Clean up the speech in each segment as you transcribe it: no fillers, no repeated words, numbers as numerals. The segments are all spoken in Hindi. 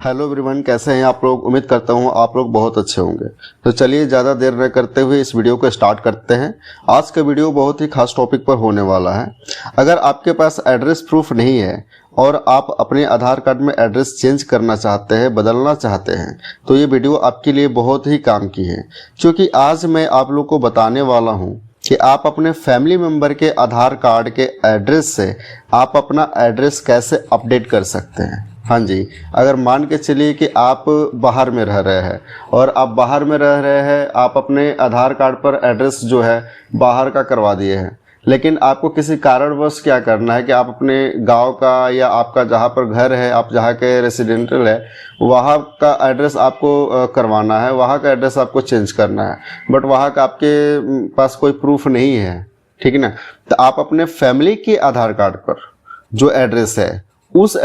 हेलो एवरीवन, कैसे हैं आप लोग। उम्मीद करता हूं आप लोग बहुत अच्छे होंगे। तो चलिए ज़्यादा देर न करते हुए इस वीडियो को स्टार्ट करते हैं। आज का वीडियो बहुत ही खास टॉपिक पर होने वाला है। अगर आपके पास एड्रेस प्रूफ नहीं है और आप अपने आधार कार्ड में एड्रेस चेंज करना चाहते हैं, बदलना चाहते हैं, तो ये वीडियो आपके लिए बहुत ही काम की है, क्योंकि आज मैं आप लोग को बताने वाला हूँ कि आप अपने फैमिली मेम्बर के आधार कार्ड के एड्रेस से आप अपना एड्रेस कैसे अपडेट कर सकते हैं। हाँ जी, अगर मान के चलिए कि आप बाहर में रह रहे हैं और आप बाहर में रह रहे हैं, आप अपने आधार कार्ड पर एड्रेस जो है बाहर का करवा दिए हैं, लेकिन आपको किसी कारणवश क्या करना है कि आप अपने गांव का या आपका जहां पर घर है, आप जहां के रेसिडेंटल है, वहां का एड्रेस आपको करवाना है, वहां का एड्रेस आपको चेंज करना है, बट वहां का आपके पास कोई प्रूफ नहीं है, ठीक है ना। तो आप अपने फैमिली के आधार कार्ड पर जो एड्रेस है उस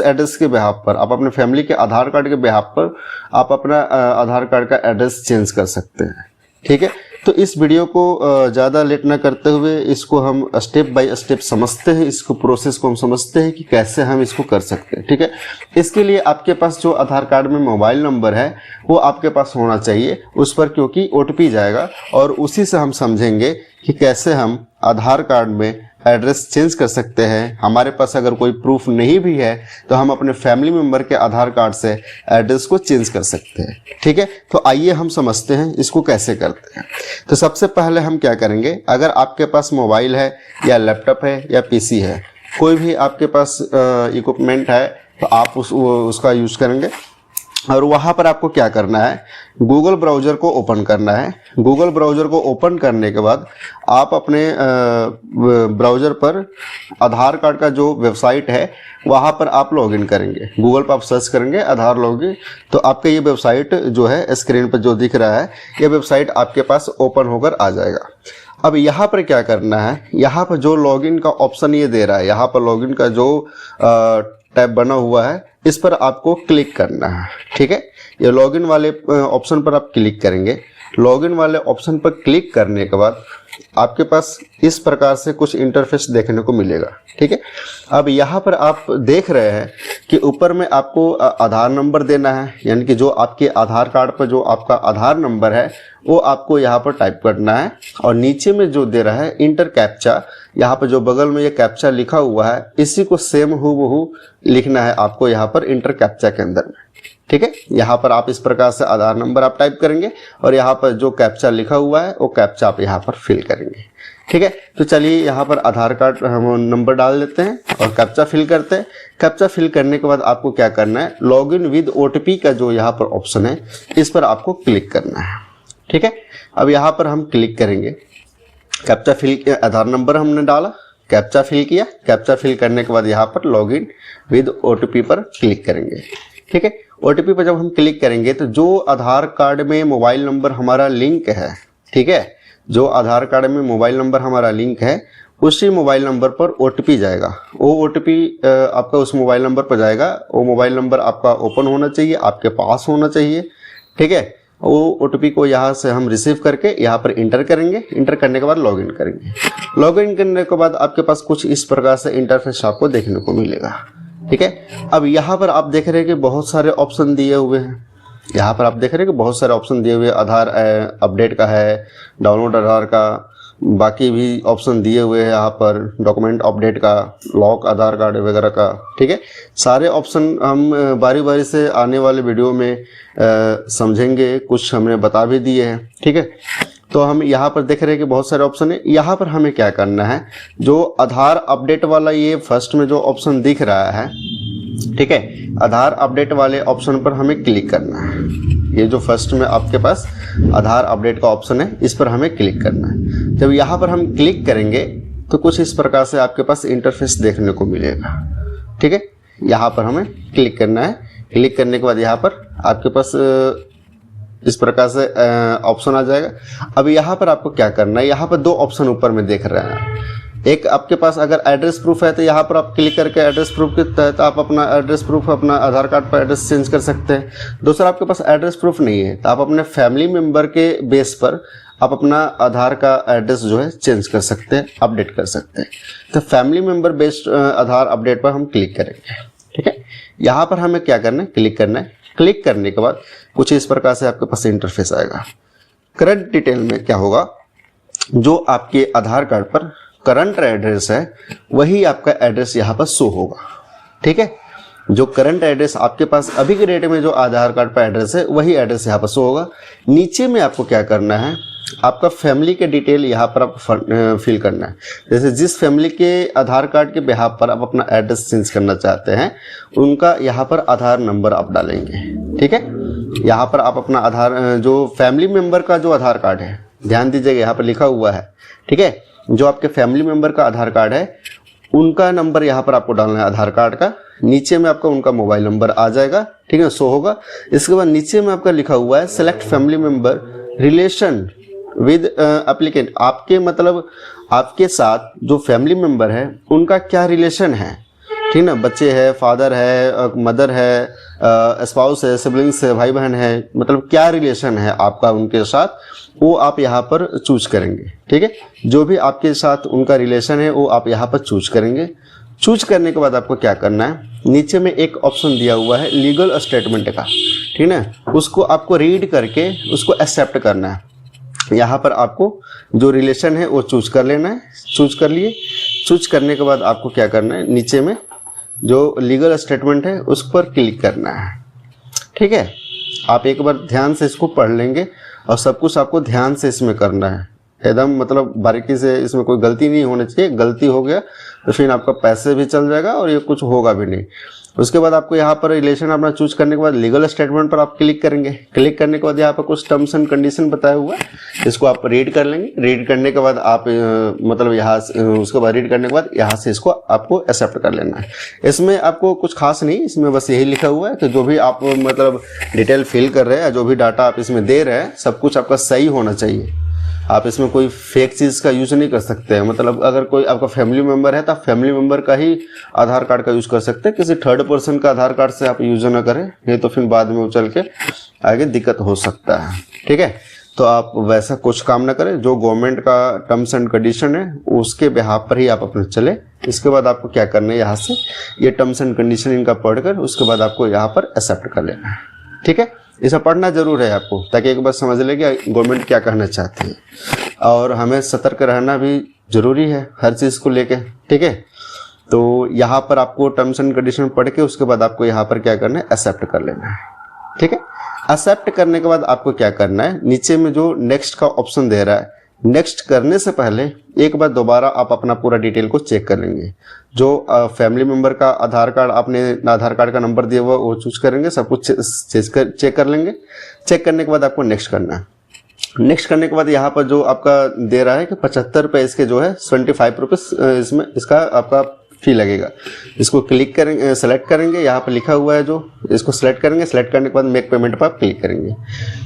एड्रेस के बिहाफ पर आप अपने फैमिली के आधार कार्ड के बिहाफ पर आप अपना आधार कार्ड का एड्रेस चेंज कर सकते हैं, ठीक है। तो इस वीडियो को ज़्यादा लेट ना करते हुए इसको हम स्टेप बाय स्टेप समझते हैं, इसको प्रोसेस को हम समझते हैं कि कैसे हम इसको कर सकते हैं, ठीक है। इसके लिए आपके पास जो आधार कार्ड में मोबाइल नंबर है वो आपके पास होना चाहिए उस पर, क्योंकि OTP जाएगा और उसी से हम समझेंगे कि कैसे हम आधार कार्ड में एड्रेस चेंज कर सकते हैं। हमारे पास अगर कोई प्रूफ नहीं भी है तो हम अपने फैमिली मेम्बर के आधार कार्ड से एड्रेस को चेंज कर सकते हैं, ठीक है। तो आइए हम समझते हैं इसको कैसे करते हैं। तो सबसे पहले हम क्या करेंगे, अगर आपके पास मोबाइल है या लैपटॉप है या PC है, कोई भी आपके पास इक्विपमेंट है, तो आप उसका यूज करेंगे और वहाँ पर आपको क्या करना है, गूगल ब्राउज़र को ओपन करना है। गूगल ब्राउज़र को ओपन करने के बाद आप अपने ब्राउज़र पर आधार कार्ड का जो वेबसाइट है वहाँ पर आप लॉगिन करेंगे। गूगल पर आप सर्च करेंगे आधार लॉगिन, तो आपके ये वेबसाइट जो है स्क्रीन पर जो दिख रहा है, ये वेबसाइट आपके पास ओपन होकर आ जाएगा। अब यहाँ पर क्या करना है, यहाँ पर जो लॉगिन का ऑप्शन ये दे रहा है, यहाँ पर लॉगिन का जो टैब बना हुआ है इस पर आपको क्लिक करना है, ठीक है। ये लॉगिन वाले ऑप्शन पर आप क्लिक करेंगे। लॉगिन वाले ऑप्शन पर क्लिक करने के बाद आपके पास इस प्रकार से कुछ इंटरफेस देखने को मिलेगा, ठीक है। अब यहाँ पर आप देख रहे हैं कि ऊपर में आपको आधार नंबर देना है, यानी कि जो आपके आधार कार्ड पर जो आपका आधार नंबर है वो आपको यहाँ पर टाइप करना है, और नीचे में जो दे रहा है इंटर कैप्चा, यहाँ पर जो बगल में ये कैप्चा लिखा हुआ है इसी को सेम हूबहू लिखना है आपको यहाँ पर इंटर कैप्चा के अंदर में, ठीक है। यहाँ पर आप इस प्रकार से आधार नंबर आप टाइप करेंगे और यहाँ पर जो कैप्चा लिखा हुआ है वो कैप्चा आप यहाँ पर फिल करेंगे, ठीक है। तो चलिए यहाँ पर आधार कार्ड हम नंबर डाल देते हैं और कैप्चा फिल करते हैं। कैप्चा फिल करने के बाद आपको क्या करना है, लॉगिन विद OTP का जो यहाँ पर ऑप्शन है इस पर आपको क्लिक करना है, ठीक है। अब यहाँ पर हम क्लिक करेंगे, कैप्चा फिल, आधार नंबर हमने डाला, कैप्चा फिल किया, कैप्चा फिल करने के बाद यहाँ पर लॉगिन विद OTP पर क्लिक करेंगे, ठीक है। OTP पर जब हम क्लिक करेंगे तो जो आधार कार्ड में मोबाइल नंबर हमारा लिंक है, ठीक है, जो आधार कार्ड में मोबाइल नंबर हमारा लिंक है उसी मोबाइल नंबर पर OTP जाएगा। वो OTP आपका उस मोबाइल नंबर पर जाएगा। वो मोबाइल नंबर आपका ओपन होना चाहिए, आपके पास होना चाहिए, ठीक है। वो OTP को यहाँ से हम रिसीव करके यहाँ पर इंटर करेंगे। इंटर करने के बाद लॉगिन करेंगे। लॉगिन करने के बाद आपके पास कुछ इस प्रकार से इंटरफेस आपको देखने को मिलेगा, ठीक है। अब यहाँ पर आप देख रहे हैं कि बहुत सारे ऑप्शन दिए हुए हैं। यहाँ पर आप देख रहे हैं कि बहुत सारे ऑप्शन दिए हुए, आधार अपडेट का है, डाउनलोड आधार का, बाकी भी ऑप्शन दिए हुए हैं यहाँ पर, डॉक्यूमेंट अपडेट का, लॉक आधार कार्ड वगैरह का, ठीक है। सारे ऑप्शन हम बारी बारी से आने वाले वीडियो में समझेंगे, कुछ हमने बता भी दिए हैं, ठीक है। तो हम यहाँ पर देख रहे हैं कि बहुत सारे ऑप्शन है। यहाँ पर हमें क्या करना है, जो आधार अपडेट वाला ये फर्स्ट में जो ऑप्शन दिख रहा है, ठीक है, आधार अपडेट वाले ऑप्शन पर हमें क्लिक करना है। ये जो फर्स्ट में आपके पास आधार अपडेट का ऑप्शन है इस पर हमें क्लिक करना है। जब यहाँ पर हम क्लिक करेंगे तो कुछ इस प्रकार से आपके पास इंटरफेस देखने को मिलेगा, ठीक है। यहाँ पर हमें क्लिक करना है। क्लिक करने के बाद यहाँ पर आपके पास इस प्रकार से ऑप्शन आ जाएगा। अब यहाँ पर आपको क्या करना है, यहाँ पर दो ऑप्शन ऊपर में देख रहे हैं। एक आपके पास अगर एड्रेस प्रूफ है तो यहाँ पर आप क्लिक करके एड्रेस प्रूफ के तहत आप अपना एड्रेस प्रूफ अपना आधार कार्ड पर एड्रेस चेंज कर सकते हैं। दूसरा आपके पास एड्रेस प्रूफ नहीं है तो आप अपने फैमिली मेम्बर के बेस पर आप अपना आधार का एड्रेस जो है चेंज कर सकते हैं, अपडेट कर सकते हैं। तो फैमिली मेम्बर बेस्ड आधार अपडेट पर हम क्लिक करेंगे, ठीक है। यहाँ पर हमें क्या करना है, क्लिक करना है। क्लिक करने के बाद कुछ इस प्रकार से आपके पास इंटरफेस आएगा। करंट डिटेल में क्या होगा, जो आपके आधार कार्ड पर करंट एड्रेस है वही आपका एड्रेस यहाँ पर शो होगा। ठीक है, जो करंट एड्रेस आपके पास अभी के डेट में जो आधार कार्ड पर एड्रेस है वही एड्रेस यहाँ पर शो होगा। नीचे में आपको क्या करना है, आपका फैमिली के डिटेल यहाँ पर आप फिल करना है। जैसे जिस फैमिली के आधार कार्ड के बिहाफ पर आप अपना एड्रेस चेंज करना चाहते हैं उनका यहाँ पर आधार नंबर आप डालेंगे। ठीक है, यहाँ पर आप अपना आधार, जो फैमिली मेंबर का जो आधार कार्ड है, ध्यान दीजिएगा यहाँ पर लिखा हुआ है। ठीक है, जो आपके फैमिली मेंबर का आधार कार्ड है उनका नंबर यहाँ पर आपको डालना है आधार कार्ड का। नीचे में आपका उनका मोबाइल नंबर आ जाएगा, ठीक है, शो होगा। इसके बाद नीचे में आपका लिखा हुआ है select family member relation with applicant. आपके मतलब आपके साथ जो फैमिली मेंबर है उनका क्या रिलेशन है, ठीक ना, बच्चे है, फादर है, मदर है, स्पाउस है, सिबलिंग्स है, भाई बहन है, मतलब क्या रिलेशन है आपका उनके साथ, वो आप यहाँ पर चूज करेंगे। ठीक है, जो भी आपके साथ उनका रिलेशन है वो आप यहाँ पर चूज करेंगे। चूज करने के बाद आपको क्या करना है, नीचे में एक ऑप्शन दिया हुआ है लीगल स्टेटमेंट का, ठीक है, उसको आपको रीड करके उसको एक्सेप्ट करना है। यहाँ पर आपको जो रिलेशन है वो चूज कर लेना है। चूज कर लिए, चूज करने के बाद आपको क्या करना है, नीचे में जो लीगल स्टेटमेंट है उस पर क्लिक करना है। ठीक है, आप एक बार ध्यान से इसको पढ़ लेंगे और सब कुछ आपको ध्यान से इसमें करना है, एकदम मतलब बारीकी से, इसमें कोई गलती नहीं होनी चाहिए। गलती हो गया तो फिर आपका पैसे भी चल जाएगा और ये कुछ होगा भी नहीं। उसके बाद आपको यहाँ पर रिलेशन अपना चूज करने के बाद लीगल स्टेटमेंट पर आप क्लिक करेंगे। क्लिक करने के बाद यहाँ पर कुछ टर्म्स एंड कंडीशन बताया हुआ है, इसको आप रीड कर लेंगे। रीड करने के बाद आप मतलब यहाँ उसके बाद रीड करने के बाद यहाँ से इसको आपको एक्सेप्ट कर लेना है। इसमें आपको कुछ खास नहीं, इसमें बस यही लिखा हुआ है कि जो भी आप मतलब डिटेल फिल कर रहे हैं, जो भी डाटा आप इसमें दे रहे हैं, सब कुछ आपका सही होना चाहिए। आप इसमें कोई फेक चीज़ का यूज़ नहीं कर सकते हैं। मतलब अगर कोई आपका फैमिली मेंबर है तो आप फैमिली मेंबर का ही आधार कार्ड का यूज़ कर सकते हैं, किसी थर्ड पर्सन का आधार कार्ड से आप यूज़ ना करें, नहीं तो फिर बाद में उछल के आगे दिक्कत हो सकता है। ठीक है, तो आप वैसा कुछ काम ना करें, जो गवर्नमेंट का टर्म्स एंड कंडीशन है उसके बिहाफ पर ही आप अपने चले। इसके बाद आपको क्या करना है, यहाँ से ये टर्म्स एंड कंडीशन इनका पढ़कर उसके बाद आपको यहाँ पर एक्सेप्ट कर लेना है। ठीक है, इसे पढ़ना जरूर है आपको, ताकि एक बार समझ ले कि गवर्नमेंट क्या कहना चाहती है। और हमें सतर्क रहना भी जरूरी है हर चीज़ को लेके। ठीक है, तो यहाँ पर आपको टर्म्स एंड कंडीशन पढ़ के उसके बाद आपको यहाँ पर क्या करना है, एक्सेप्ट कर लेना है। ठीक है, एक्सेप्ट करने के बाद आपको क्या करना है, नीचे में जो नेक्स्ट का ऑप्शन दे रहा है, नेक्स्ट करने से पहले एक बार दोबारा आप अपना पूरा डिटेल को चेक कर लेंगे। जो फैमिली मेंबर का आधार कार्ड, आपने आधार कार्ड का नंबर दिया हुआ वो चूज करेंगे, सब कुछ चेक कर लेंगे। चेक करने के बाद आपको नेक्स्ट करना है। नेक्स्ट करने के बाद यहाँ पर जो आपका दे रहा है कि 75 रुपये इसके जो है 25 रुपीज़ इसमें इसका आपका फी लगेगा। इसको क्लिक करेंगे, सेलेक्ट करेंगे, यहाँ पर लिखा हुआ है जो, इसको सेलेक्ट करेंगे। सेलेक्ट करने के बाद मेक पेमेंट पर आप क्लिक करेंगे।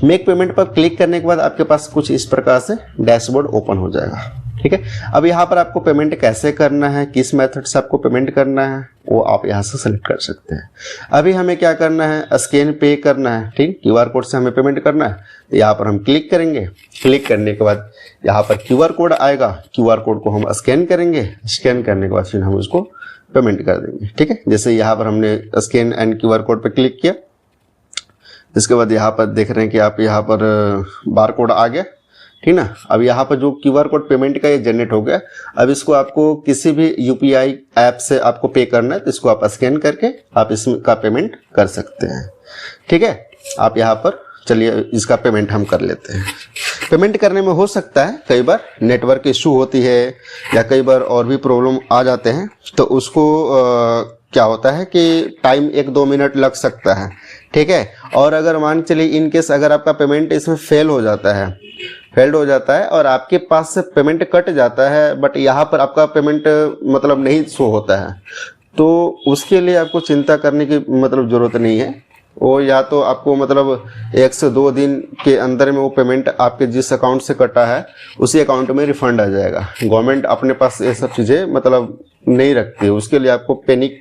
मेक पेमेंट पर क्लिक करने के बाद आपके पास कुछ इस प्रकार से डैशबोर्ड ओपन हो जाएगा। ठीक है, अब यहाँ पर आपको पेमेंट कैसे करना है, किस मेथड से आपको पेमेंट करना है, वो आप यहाँ से सेलेक्ट कर सकते हैं। अभी हमें क्या करना है, स्कैन पे करना है। ठीक, QR कोड से हमें पेमेंट करना है, तो यहाँ पर हम क्लिक करेंगे। क्लिक करने के बाद यहाँ पर QR कोड आएगा, QR कोड को हम स्कैन करेंगे। स्कैन करने के बाद फिर हम उसको पेमेंट कर देंगे। ठीक है, जैसे यहाँ पर हमने स्कैन एंड QR कोड पर क्लिक किया, इसके बाद यहाँ पर देख रहे हैं कि आप यहाँ पर बार कोड आ गया। ठीक ना, अब यहाँ पर जो QR कोड पेमेंट का ये जनरेट हो गया। अब इसको आपको किसी भी UPI ऐप से आपको पे करना है, तो इसको आप स्कैन करके आप इसका पेमेंट कर सकते हैं। ठीक है, आप यहाँ पर चलिए इसका पेमेंट हम कर लेते हैं। पेमेंट करने में हो सकता है कई बार नेटवर्क इशू होती है या कई बार और भी प्रॉब्लम आ जाते हैं, तो उसको क्या होता है कि टाइम 1-2 मिनट लग सकता है। ठीक है, और अगर मान चलिए इन केस अगर आपका पेमेंट इसमें फेल्ड हो जाता है और आपके पास से पेमेंट कट जाता है, बट यहाँ पर आपका पेमेंट मतलब नहीं शो होता है, तो उसके लिए आपको चिंता करने की मतलब ज़रूरत नहीं है। वो या तो आपको मतलब 1 से 2 दिन के अंदर में वो पेमेंट आपके जिस अकाउंट से कटा है उसी अकाउंट में रिफंड आ जाएगा। गवर्नमेंट अपने पास ये सब चीज़ें मतलब नहीं रखती है, उसके लिए आपको पैनिक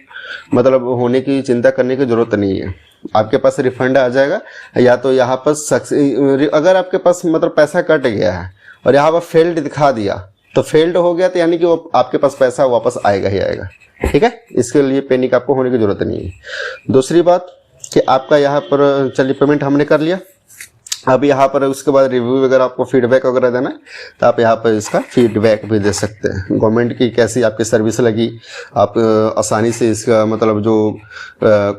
मतलब होने की चिंता करने की ज़रूरत नहीं है। आपके पास रिफंड आ जाएगा, या तो यहाँ पर अगर आपके पास मतलब पैसा कट गया है और यहाँ पर फेल्ड दिखा दिया तो फेल्ड हो गया तो यानी कि वो आपके पास पैसा वापस आएगा ही आएगा। ठीक है, इसके लिए पैनिक आपको होने की जरूरत नहीं है। दूसरी बात कि आपका यहाँ पर चलिए पेमेंट हमने कर लिया, अब यहाँ पर उसके बाद रिव्यू वगैरह आपको फीडबैक वगैरह देना है तो आप यहाँ पर इसका फीडबैक भी दे सकते हैं। गवर्नमेंट की कैसी आपकी सर्विस लगी, आप आसानी से इसका मतलब जो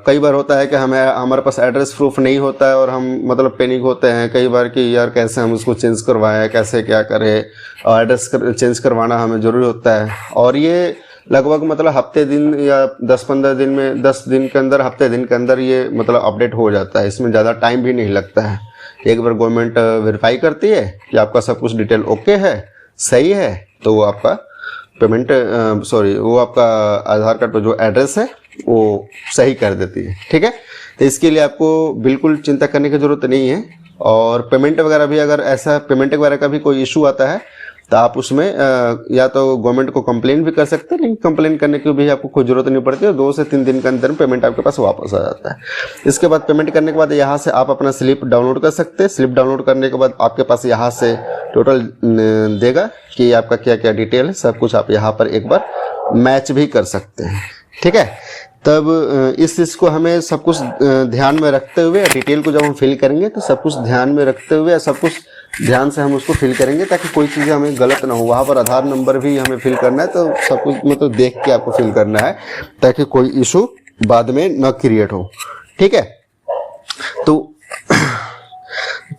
कई बार होता है कि हमारे पास एड्रेस प्रूफ नहीं होता है और हम मतलब पैनिक होते हैं कई बार कि यार कैसे हम उसको चेंज करवाएं, कैसे क्या करें, और एड्रेस चेंज करवाना हमें ज़रूरी होता है। और ये लगभग मतलब हफ्ते दिन या 10-15 दिन में 10 दिन के अंदर हफ्ते दिन के अंदर ये मतलब अपडेट हो जाता है, इसमें ज़्यादा टाइम भी नहीं लगता है। एक बार गवर्नमेंट वेरीफाई करती है कि आपका सब कुछ डिटेल ओके है, सही है, तो वो आपका पेमेंट वो आपका आधार कार्ड पर जो एड्रेस है वो सही कर देती है। ठीक है, तो इसके लिए आपको बिल्कुल चिंता करने की ज़रूरत नहीं है। और पेमेंट वगैरह भी अगर ऐसा पेमेंट वगैरह का भी कोई इशू आता है तो आप उसमें या तो गवर्नमेंट को कंप्लेन भी कर सकते हैं, लेकिन कंप्लेन करने की भी आपको कोई ज़रूरत नहीं पड़ती है। 2 से 3 दिन के अंदर पेमेंट आपके पास वापस आ जाता है। इसके बाद पेमेंट करने के बाद यहाँ से आप अपना स्लिप डाउनलोड कर सकते हैं। स्लिप डाउनलोड करने के बाद आपके पास यहाँ से टोटल देगा कि आपका क्या क्या डिटेल है, सब कुछ आप यहाँ पर एक बार मैच भी कर सकते हैं। ठीक है, तब इस चीज़ को हमें सब कुछ ध्यान में रखते हुए, डिटेल को जब हम फिल करेंगे तो सब कुछ ध्यान में रखते हुए सब कुछ ध्यान से हम उसको फिल करेंगे ताकि कोई चीज़ हमें गलत ना हो। वहाँ पर आधार नंबर भी हमें फिल करना है, तो सब कुछ मतलब देख के आपको फिल करना है ताकि कोई इशू बाद में न क्रिएट हो। ठीक है, तो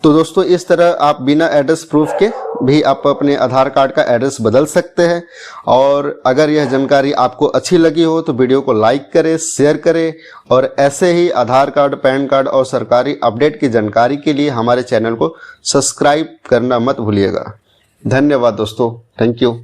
दोस्तों इस तरह आप बिना एड्रेस प्रूफ के भी आप अपने आधार कार्ड का एड्रेस बदल सकते हैं। और अगर यह जानकारी आपको अच्छी लगी हो तो वीडियो को लाइक करें, शेयर करें, और ऐसे ही आधार कार्ड, पैन कार्ड और सरकारी अपडेट की जानकारी के लिए हमारे चैनल को सब्सक्राइब करना मत भूलिएगा। धन्यवाद दोस्तों, थैंक यू।